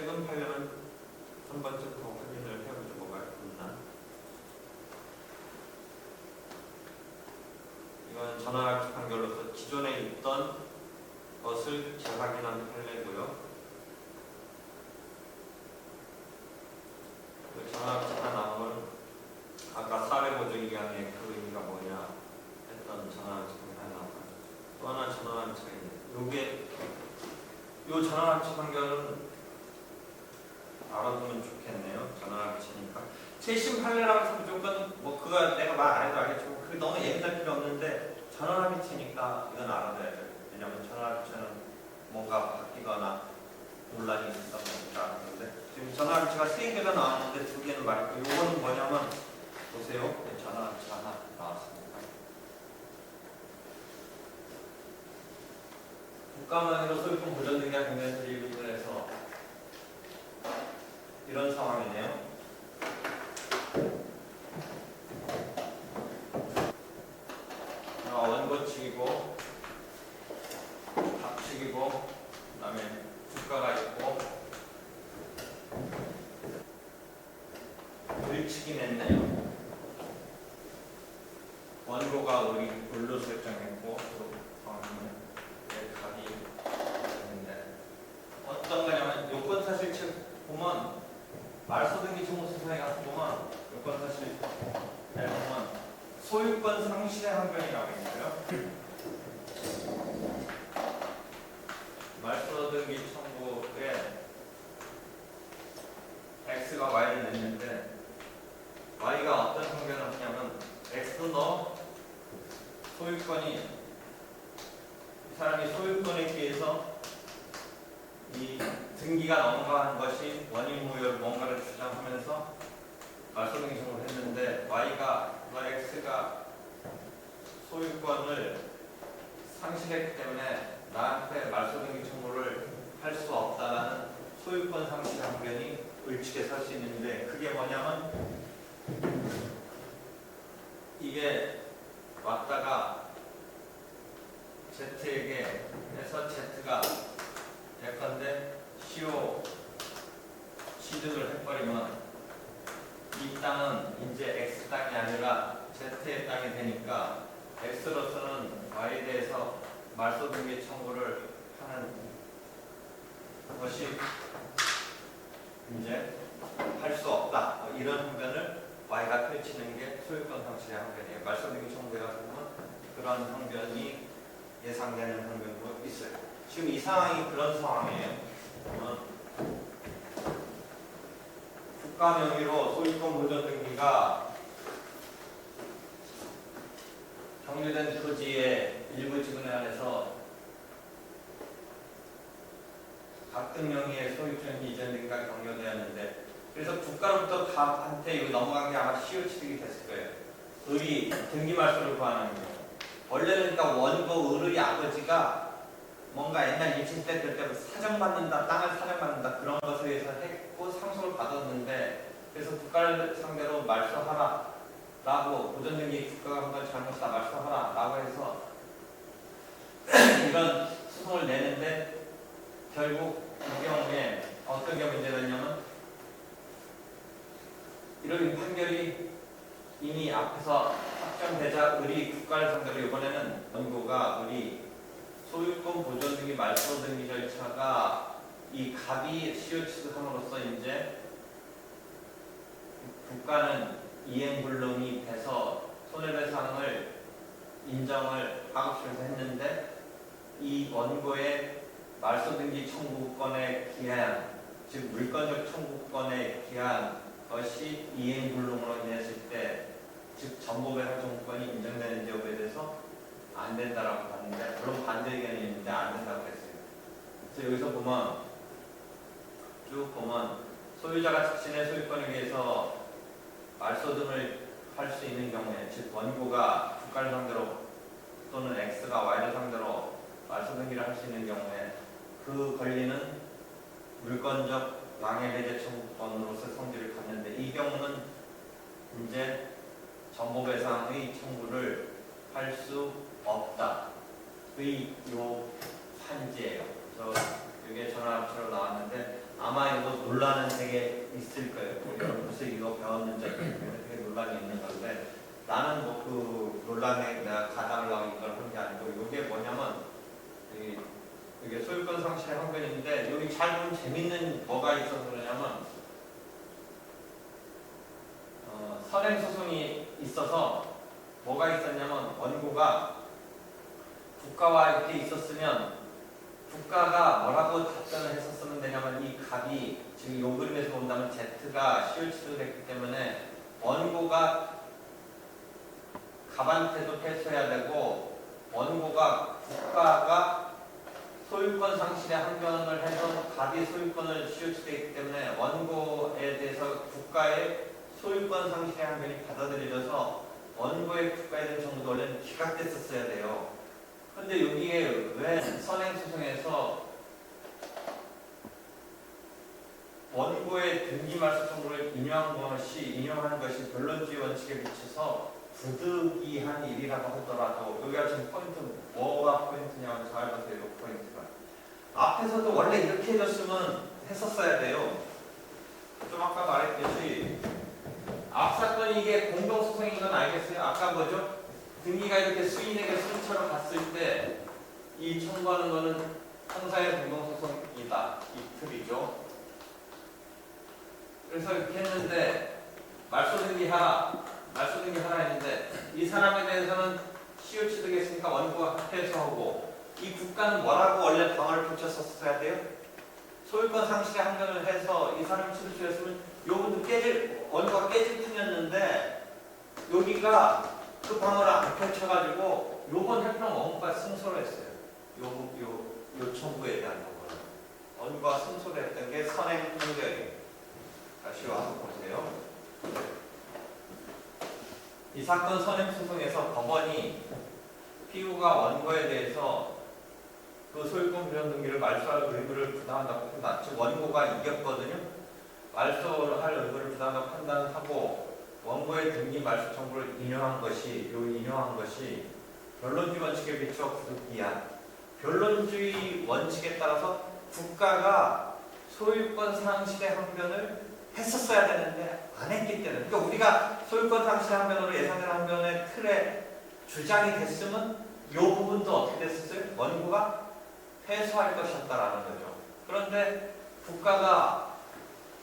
최근 판례는 한 번쯤 더 확인을 해보죠. 뭐가 있나. 이건 전환합치 판결로서 기존에 있던 것을 재확인한 판례고요. 전환합치가 나온 건 아까 사회보증기관의 그 의미가 뭐냐 했던 전환합치가 나왔고, 또 하나 전환합치가 있네요. 요게 요 전환합치 판결은 알아두면 좋겠네요. 전환합치니까 최신 판례라고 해서 무조건 뭐 그거 내가 말 안 해도 알겠지만 그 너무 예민할 필요 없는데 전환합치니까 이건 알아둬야 돼요. 왜냐면 전환합치는 뭔가 바뀌거나 논란이 있다 보니까. 근데 지금 전환합치가 3개가 나왔는데 2개는 말했고, 요거는 뭐냐면 보세요. 전환합치 하나 나왔습니다. 국가만으로 소유권 보전 등의 경우에서 이 부분에서 이런 상황이네요. 원고 측이고 갑 측이고 그다음에 주가가 있고 을측이 냈네요. 원고가 을로 설정했고 갑이 있는데 어떤 거냐면 요건사실책 보면 말소등기 청구소송에 가서 보면 요건사실에 보면 소유권 상실의 항변이라고 있어요. 말소등기 청구에 X가 Y를 냈는데 Y가 어떤 항변을 하냐면 X는 너 소유권이 이 사람이 소유권에 비해서 이 등기가 넘어간 것이 원인 무효로 뭔가를 주장하면서 말소등기 청구를 했는데 Y가 X가 소유권을 상실했기 때문에 나한테 말소등기 청구를 할 수 없다라는 소유권 상실 항변이 을측에 설 수 있는데, 그게 뭐냐면 이게 왔다가 Z에게 해서 Z가 예컨대 시효 취득을 해버리면 이 땅은 이제 X 땅이 아니라 Z의 땅이 되니까 X로서는 Y에 대해서 말소등기 청구를 하는 것이 이제 할 수 없다. 이런 항변을 Y가 펼치는 게 소유권 상실의 항변이에요. 말소등기 청구에 보면 그런 항변이 예상되는 항변도 있어요. 지금 이 상황이 그런 상황이에요. 국가 명의로 소유권 보전 등기가 경유된 토지의 일부 지분에 한해서 각등 명의의 소유권 이전 등기가 경료되었는데, 그래서 국가로부터 갑한테 이거 넘어간 게 아마 시효 취득이 됐을 거예요. 을이 등기 말소를 구하는 거예요. 원래는 그러니까 원고 을의 아버지가 뭔가 옛날 일친때 그때 사정받는다, 땅을 사정받는다 그런 것에 의해서 했고 상속을 받았는데, 그래서 국가를 상대로 말소하라 라고, 보전등기 국가가 한 건 잘못이다 말소하라 라고 해서 이런 소송을 내는데, 결국 이 경우에 어떤 게 문제가 있냐면 이런 판결이 이미 앞에서 확정되자 을이 국가를 상대로, 이번에는 원고가 을이 소유권 보존 등기 말소 등기 절차가 이 갑이 시효 취득함으로써 이제 국가는 이행불능이 돼서 손해배상을 인정을 하급심에서 했는데, 이 원고의 말소등기 청구권에 기한, 즉 물권적 청구권에 기한 것이 이행불능으로 인했을 때, 즉 전보배상 청구권이 인정되는지 여부에 대해서 안 된다라고 봤는데, 물론 반대 의견이 있는데 안 된다고 했어요. 그래서 여기서 보면 쭉 보면 소유자가 자신의 소유권에 의해서 말소 등을 할 수 있는 경우에, 즉 원고가 국가를 상대로 또는 X가 Y를 상대로 말소 등기를 할 수 있는 경우에 그 권리는 물권적 양해배제 청구권으로서 성질을 갖는데, 이 경우는 이제 전보배상의 청구를 할 수 없다. 요 판지예요. 그래서 이게 전환합치로 나왔는데, 아마 이거 논란은 되게 있을 거예요. 우리가 무슨 이거 배웠는지 되게 논란이 있는 건데 나는 뭐 그 논란에 내가 가담을 하고 이걸 한 게 아니고 이게 뭐냐면 이게 소유권 상실의 항변인데 여기 잘 보면 재밌는 뭐가 있어서 그러냐면 선행 소송이 있어서 뭐가 있었냐면 원고가 국가와 이렇게 있었으면 국가가 뭐라고 답변을 했었으면 되냐면 이 값이 지금 요 그림에서 본다면 Z가 CO치도 됐기 때문에 원고가 값한테도 패소해야 되고 원고가 국가가 소유권 상실의 항변을 해서 값이 소유권을 CO치되기 때문에 원고에 대해서 국가의 소유권 상실의 항변이 받아들여져서 원고의 국가에 대한 정보도 원래는 기각됐었어야 돼요. 근데 여기에 왜 선행소송에서 원고의 등기말소 청구를 인용하는 것이 변론주의 원칙에 비춰서 부득이한 일이라고 하더라도 여기가 지금 포인트 뭐가 포인트냐면 잘 보세요. 이 포인트가 앞에서도 원래 이렇게 해줬으면 했었어야 돼요. 좀 아까 말했듯이 앞 사건이 이게 공동소송인 건 알겠어요? 아까 뭐죠? 등기가 이렇게 수인에게 순처럼 갔을 때 이 청구하는 거는 형사의 공동소송이다. 이 틀이죠. 그래서 이렇게 했는데 말소등기하라 했는데 이 사람에 대해서는 CO치 되겠으니까 원고가 패소하고 이 국가는 뭐라고 원래 방어를 펼쳤었어야 돼요? 소유권 상실의 항변을 해서 이 사람이 취소했으면 요것도 원고가 깨질 뿐이었는데 여기가 그 방어를 안 펼쳐가지고 요번 해프랑 원고가 승소를 했어요. 요 청구에 대한 부분을 원고가 승소를 했던 게 선행 판결이에요. 다시 와서 보세요. 이 사건 선행 소송에서 법원이 피고가 원고에 대해서 그 소유권 변경 등기를 말소할 의무를 부담한다고 판단. 즉 원고가 이겼거든요. 말소를 할 의무를 부담한다고 판단하고 원고의 등기 말소 청구를 인용한 것이 변론주의 원칙에 비추어 부득이한 변론주의 원칙에 따라서 국가가 소유권 상실의 항변을 했었어야 되는데 안 했기 때문에 그러니까 우리가 소유권 상실 항변으로 예상되는 항변의 틀에 주장이 됐으면 이 부분도 어떻게 됐었어요? 원고가 패소할 것이었다라는 거죠. 그런데 국가가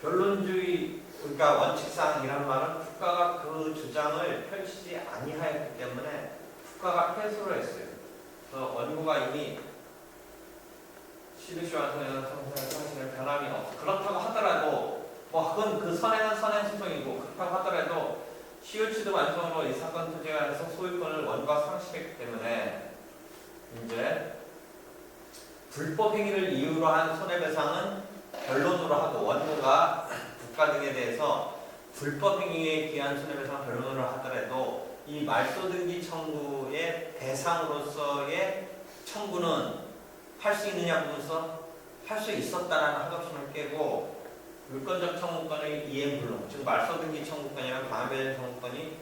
변론주의 그러니까 원칙상 이란 말은 국가가 그 주장을 펼치지 아니하였기 때문에 국가가 패소를 했어요. 그래서 원고가 이미 CBC 완성에는 성상의 상실의 변함이 없어. 그렇다고 하더라도 뭐 그건 그 선행은 선행 소송이고 그렇다고 하더라도 CO치도 완성으로 이 사건 토지에 관해서 소유권을 원고가 상실했기 때문에 이제 불법 행위를 이유로 한 손해배상은 변론으로 하고 원고가 국가 등에 대해서 불법 행위에 기한 손해배상 변론으로 하더라도 이 말소등기 청구의 대상으로서의 청구는 할 수 있느냐 보면서 할 수 있었다라는 하급심을 깨고 물권적 청구권의 이행불능, 즉 말소등기 청구권이랑 방해배상 청구권이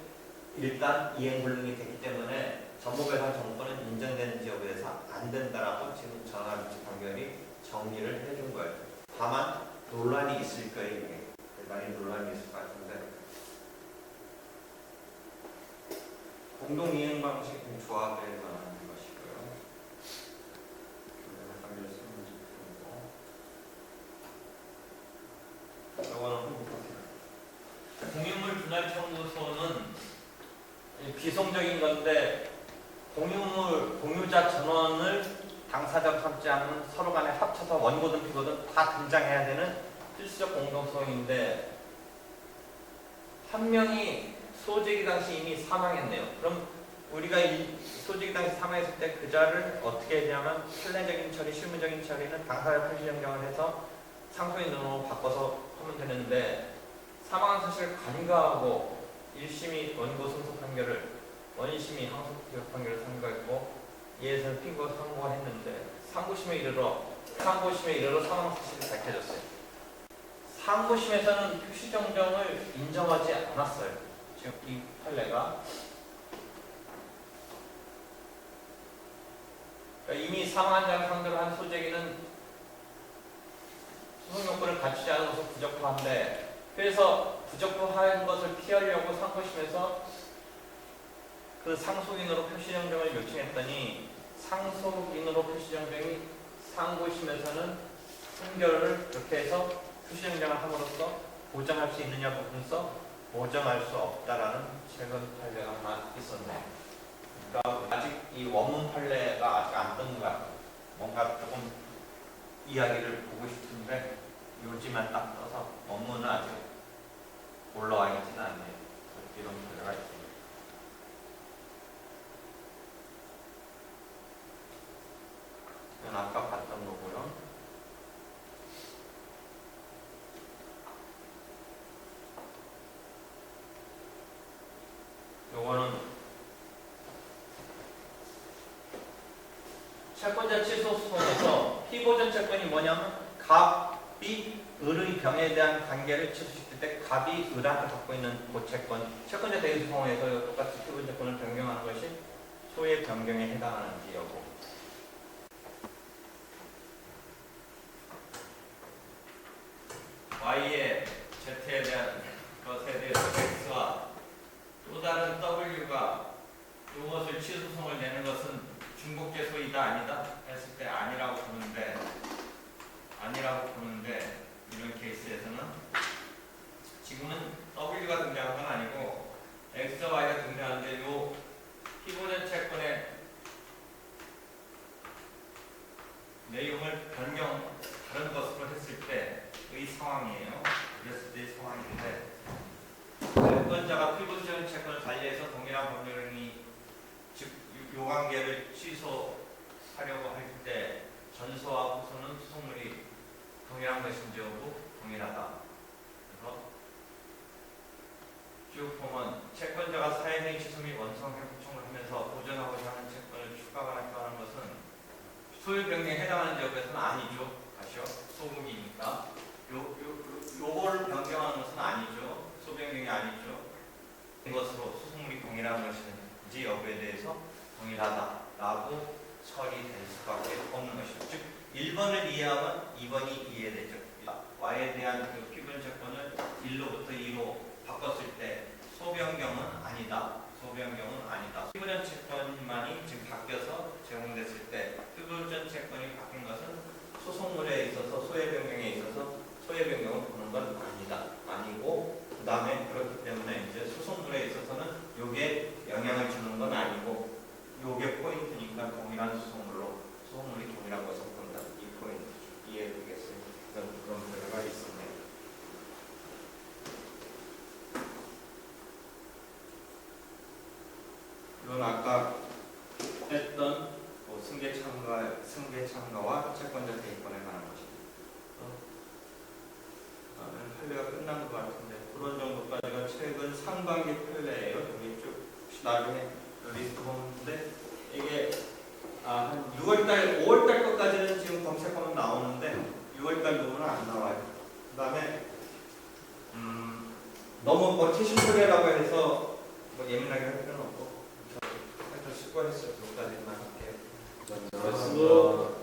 일단 이행불능이 됐기 때문에 전보배상 청구권은 인정되는지 여부에서 안 된다라고 지금 전화비치 판결이 정리를 해준 거예요. 다만 논란이 있을 거예요. 이게 많이 논란이 있을 것 같은데 공동이행 방식 조합에 관한 것이고요. 공유물 분할 청구소는 비송적인 건데 공유자 전원을 당사자로 삼지 않은 서로 간에 합쳐서 원고든 피고든 다 등장해야 되는 필수적 공동소송인데 한 명이 소재기 당시 이미 사망했네요. 그럼 우리가 이 소재기 당시 사망했을 때 그 자를 어떻게 했냐면 실내적인 처리, 실무적인 처리는 당사자 표시 변경을 해서 상소인으로 바꿔서 하면 되는데 사망한 사실을 간과하고 1심이 원고 승소 판결을 원심이 항소 판결을 선고했고 이에서 피고 상고했는데 상고심에 이르러 사망 사실이 밝혀졌어요. 상고심에서는 표시 정정을 인정하지 않았어요. 지금 이 판례가 그러니까 이미 사망한 자를 상대로 한 소재기는 수송 요건을 갖추지 않은 것은 부적부한데, 그래서 부적부한 것을 피하려고 상고심에서 그 상속인으로 표시정정을 요청했더니 상속인으로 표시정정이 상고심에서는 판결을 그렇게 해서 표시정정을 함으로써 보장할 수 있느냐 부분서 보장할 수 없다라는 최근 판례가 하나 있었네. 그러니까 아직 이 원문 판례가 아직 안 뜬 거야. 뭔가 조금 이야기를 보고 싶은데 요즘에 딱 떠서 원문은 아직 올라와 있지는 않네요. 이런 판례가 있습니다. 이건 아까 봤던 거고요. 요거는 채권자 취소 소송에서 피보전 채권이 뭐냐면 갑이 을의 병에 대한 관계를 취소시킬 때 갑이 을한테 갖고 있는 그 채권, 채권자 대리 소송에서 똑같이 피보전 채권을 변경하는 것이 소의 변경에 해당하는지 여부. Y의 Z에 대한 것에 대해서 X와 또 다른 W가 이것을 취소송을 내는 것은 중복죄소이다 아니다 했을 때 아니라고 보는데 이런 케이스에서는 지금은 W가 등장한 건 아니고 X와 Y가 등장하는데 이 피보전 채권의 내용을 다른 것으로 했을 때의 상황이에요. 그랬을 때의 상황인데 채권자가 피보전 채권을 관리해서 동일한 법령이 즉 요관계를 취소하려고 할 때 전소와 후소는 수송물이 동일한 것인지 여부 동일하다. 그래서 쭉 보면 채권자가 사회행위 취소 및 원성 회복 청구를 하면서 보전하고자 하는 채권을 추가하는 것은 소유 변경에 해당하는 여부에서는 아니죠. 다시요. 소급이니까 요거를 변경하는 것은 아니죠. 소변경이 아니죠. 이것으로 수송물이 동일한 것인지 여부에 대해서 동일하다라고 처리될 수밖에 없는 것이죠. 즉 1번을 이해하면 2번이 이해되죠. Y에 대한 그 피분 채권을 1로부터 2로 바꿨을 때 소변경은 아니다. 피부전 채권만이 지금 바뀌어서 제공됐을 때 피부전 채권이 바뀐 것은 소송물에 있어서 소외 변경에 있어서 소외 변경을 보는 건 아니고 그 다음에 그렇기 때문에 이제 소송물에 있어서는 요게 영향을 주는 건 아니고 요게 포인트니까 동일한 소송물이 동일한 것을 본다. 이 포인트 이해되겠습니다. 그런 결과가 있습니다. 이건 아까 했던 승계참가와 채권자 대입권에 관한 것입니다. 판례가 끝난 것 같은데 그런 정도까지가 최근 상반기 판례예요. 여기 쭉 나중에 리스트 보는데 이게 한 6월달, 5월달 것까지는 지금 검색하면 나오는데 6월달 부분은 안 나와요. 그 다음에 너무 뭐 최신 판례라고 해서 뭐 예민하게 할 필요는 없고 수고했어요. 여기까지만 할게요. 수고.